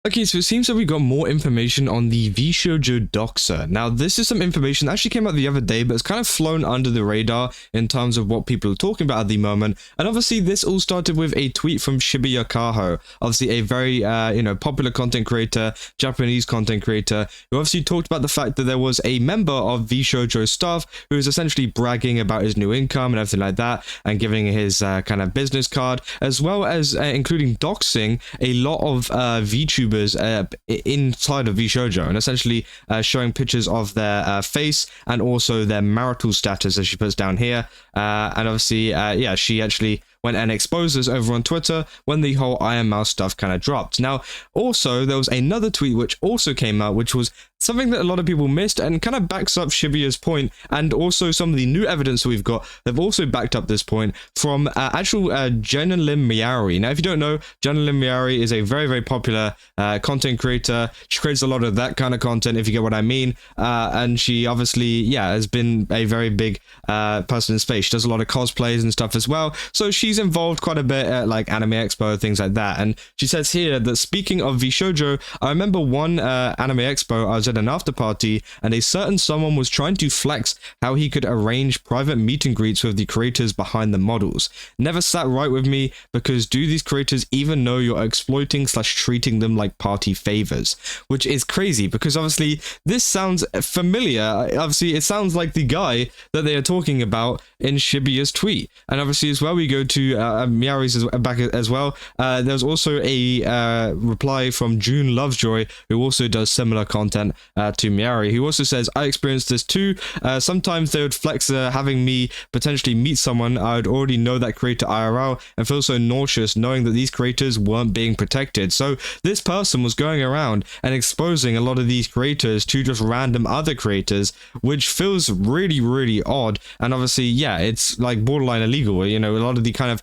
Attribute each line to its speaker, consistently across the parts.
Speaker 1: Okay, so it seems that we got more information on the VShojo DOXXER. Now, this is some information that actually came out the other day, but it's kind of flown under the radar in terms of what people are talking about at the moment. And obviously, this all started with a tweet from Shibuya Kaho, obviously a very, popular content creator, Japanese content creator, who obviously talked about the fact that there was a member of VShojo staff who was essentially bragging about his new income and everything like that, and giving his kind of business card, as well as including doxing a lot of VTubers inside of VShojo, and essentially showing pictures of their face and also their marital status, as she puts down here. And obviously, she actually went and exposed this over on Twitter when the whole Ironmouse stuff kind of dropped. Now, also, there was another tweet which also came out, which was something that a lot of people missed and kind of backs up Shibuya's point, and also some of the new evidence we've got have also backed up this point from actual Jenilyn Miari. Now, if you don't know, Jenilyn Miari is a very, very popular content creator. She creates a lot of that kind of content, if you get what I mean, and she obviously, has been a very big person in space. She does a lot of cosplays and stuff as well, so she's involved quite a bit at like Anime Expo, things like that. And she says here that speaking of VShojo, I remember one Anime Expo I was at an after party, and a certain someone was trying to flex how he could arrange private meet and greets with the creators behind the models. Never sat right with me, because do these creators even know you're exploiting / treating them like party favors? Which is crazy, because obviously this sounds familiar. Obviously it sounds like the guy that they are talking about in Shibuya's tweet. And obviously as well, we go to Miari's back as well. There's also a reply from June Lovejoy, who also does similar content to Miari, who also says, I experienced this too. Sometimes they would flex having me potentially meet someone I would already know that creator IRL, and feel so nauseous knowing that these creators weren't being protected. So this person was going around and exposing a lot of these creators to just random other creators, which feels really, really odd. And obviously, it's like borderline illegal. A lot of the kind of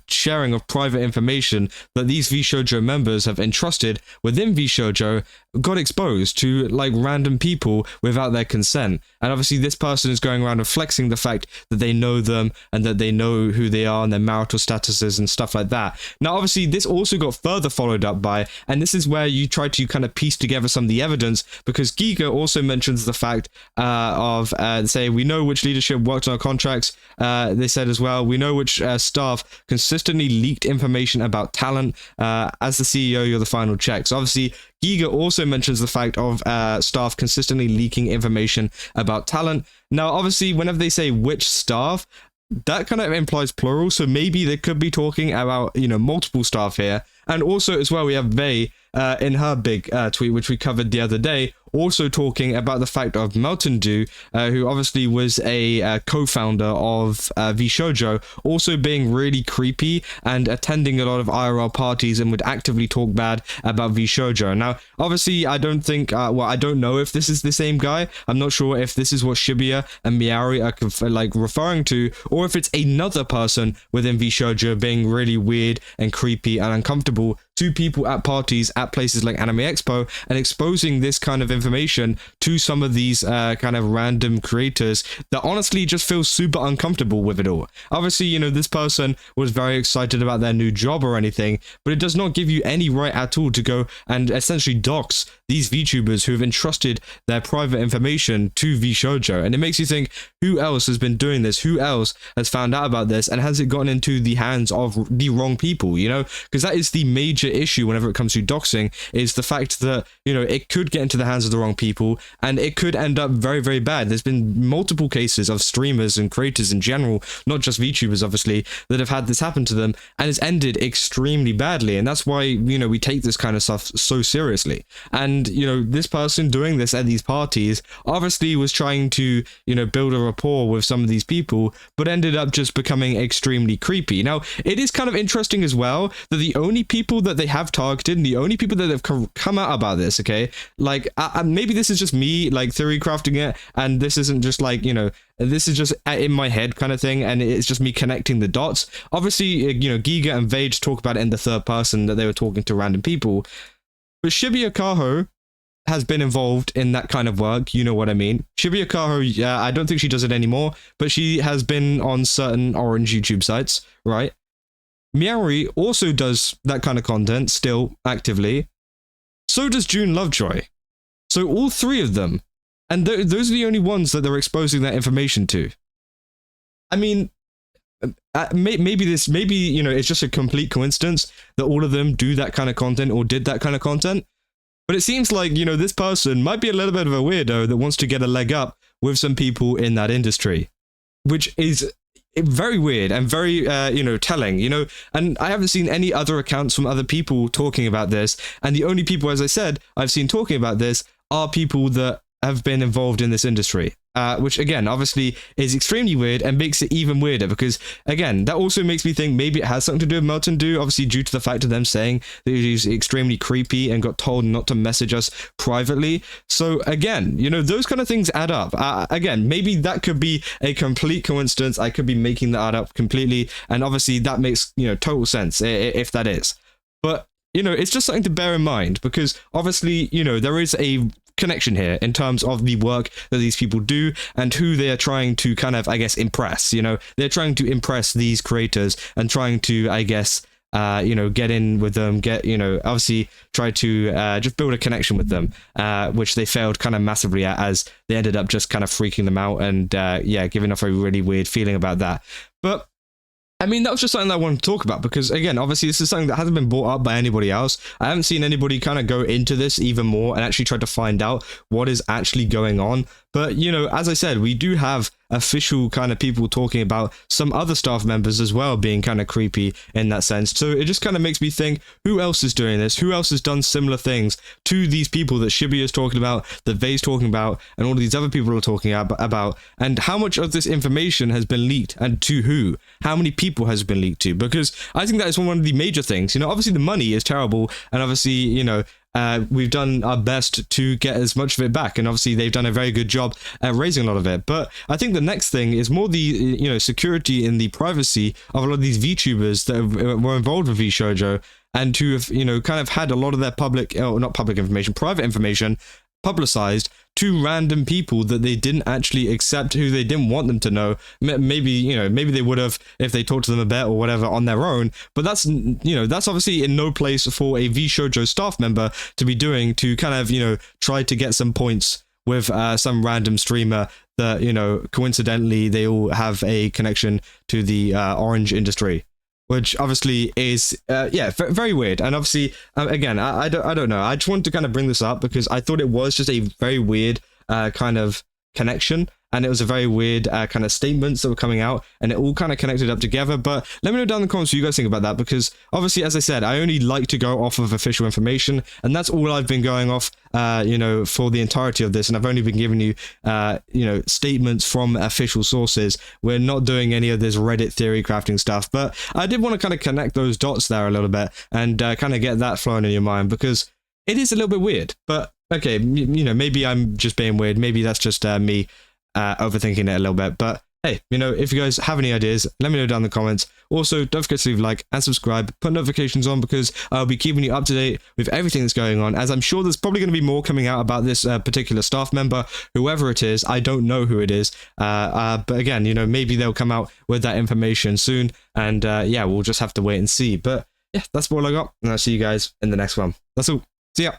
Speaker 1: sharing of private information that these VShojo members have entrusted within VShojo got exposed to like random people without their consent. And obviously this person is going around and flexing the fact that they know them and that they know who they are and their marital statuses and stuff like that. Now obviously this also got further followed up by, and this is where you try to kind of piece together some of the evidence, because Giga also mentions the fact of say, we know which leadership worked on our contracts. They said as well, we know which staff consistently leaked information about talent. As the CEO, you're the final check. So obviously Giga also mentions the fact of staff consistently leaking information about talent. Now, obviously, whenever they say which staff, that kind of implies plural, so maybe they could be talking about, multiple staff here. And also, as well, we have Vey in her big tweet, which we covered the other day, also talking about the fact of Mountain Dew, who obviously was a co-founder of VShojo, also being really creepy and attending a lot of IRL parties and would actively talk bad about VShojo. Now, obviously, I don't think, I don't know if this is the same guy. I'm not sure if this is what Shibuya and Miari are referring to, or if it's another person within VShojo being really weird and creepy and uncomfortable to people at parties at places like Anime Expo, and exposing this kind of information to some of these kind of random creators that honestly just feel super uncomfortable with it all. Obviously, this person was very excited about their new job or anything, but it does not give you any right at all to go and essentially dox these VTubers who have entrusted their private information to VShojo. And it makes you think, who else has been doing this? Who else has found out about this? And has it gotten into the hands of the wrong people, Because that is the major issue whenever it comes to doxing, is the fact that, it could get into the hands of the wrong people, and it could end up very, very bad. There's been multiple cases of streamers and creators in general, not just VTubers, obviously, that have had this happen to them, and it's ended extremely badly. And that's why, we take this kind of stuff so seriously. And, this person doing this at these parties obviously was trying to, build a rapport with some of these people, but ended up just becoming extremely creepy. Now, it is kind of interesting as well that the only people that they have targeted, and the only people that have come out about this, okay, like maybe this is just me like theory crafting it, and this isn't just like, this is just in my head kind of thing, and it's just me connecting the dots. Obviously, Giga and Vage talk about it in the third person, that they were talking to random people, but Shibuya Kaho has been involved in that kind of work, you know what I mean. Shibuya Kaho, I don't think she does it anymore, but she has been on certain orange YouTube sites, right? Miari also does that kind of content still actively. So does June Lovejoy. So all three of them. And those are the only ones that they're exposing that information to. I mean, maybe you know, it's just a complete coincidence that all of them do that kind of content or did that kind of content. But it seems like, you know, this person might be a little bit of a weirdo that wants to get a leg up with some people in that industry, which is very weird and very, you know, telling, you know, and I haven't seen any other accounts from other people talking about this. And the only people, as I said, I've seen talking about this are people that have been involved in this industry. Which again, obviously is extremely weird and makes it even weirder because again, that also makes me think maybe it has something to do with Mountain Dew, obviously due to the fact of them saying that he's extremely creepy and got told not to message us privately. So again, you know, those kind of things add up. Again, maybe that could be a complete coincidence. I could be making that up completely. And obviously that makes, you know, total sense if that is. But, you know, it's just something to bear in mind because obviously, you know, there is a connection here in terms of the work that these people do and who they are trying to kind of, I guess, impress. You know, they're trying to impress these creators and trying to, I guess, you know, get in with them, you know, obviously try to just build a connection with them, which they failed kind of massively at as they ended up just kind of freaking them out and, yeah, giving off a really weird feeling about that. But I mean, that was just something that I wanted to talk about because, again, obviously this is something that hasn't been brought up by anybody else. I haven't seen anybody kind of go into this even more and actually try to find out what is actually going on. But, you know, as I said, we do have official kind of people talking about some other staff members as well being kind of creepy in that sense. So it just kind of makes me think, who else is doing this? Who else has done similar things to these people that Shibuya is talking about, that Vay's talking about, and all of these other people are talking about? And how much of this information has been leaked and to who? How many people has it been leaked to? Because I think that is one of the major things. You know, obviously the money is terrible and obviously, you know, we've done our best to get as much of it back, and obviously they've done a very good job at raising a lot of it. But I think the next thing is more the, you know, security and the privacy of a lot of these VTubers that were involved with VShojo and who have, you know, kind of had a lot of their private information publicized to random people that they didn't actually accept, who they didn't want them to know. Maybe, you know, maybe they would have if they talked to them a bit or whatever on their own, but that's, you know, that's obviously in no place for a VShojo staff member to be doing, to kind of, you know, try to get some points with some random streamer that, you know, coincidentally they all have a connection to the orange industry, which obviously is, yeah, very weird. And obviously, again, I don't know. I just wanted to kind of bring this up because I thought it was just a very weird kind of connection. And it was a very weird kind of statements that were coming out, and it all kind of connected up together. But let me know down in the comments what you guys think about that, because obviously, as I said, I only like to go off of official information, and that's all I've been going off, you know, for the entirety of this. And I've only been giving you, you know, statements from official sources. We're not doing any of this Reddit theory crafting stuff, but I did want to kind of connect those dots there a little bit and kind of get that flowing in your mind, because it is a little bit weird. But okay, you know, maybe I'm just being weird. Maybe that's just me overthinking it a little bit. But hey, you know, if you guys have any ideas, let me know down in the comments. Also, don't forget to leave a like and subscribe, put notifications on, because I'll be keeping you up to date with everything that's going on, as I'm sure there's probably going to be more coming out about this particular staff member, whoever it is. I don't know who it is, but again, you know, maybe they'll come out with that information soon, and yeah, we'll just have to wait and see. But yeah, that's all I got, and I'll see you guys in the next one. That's all. See ya.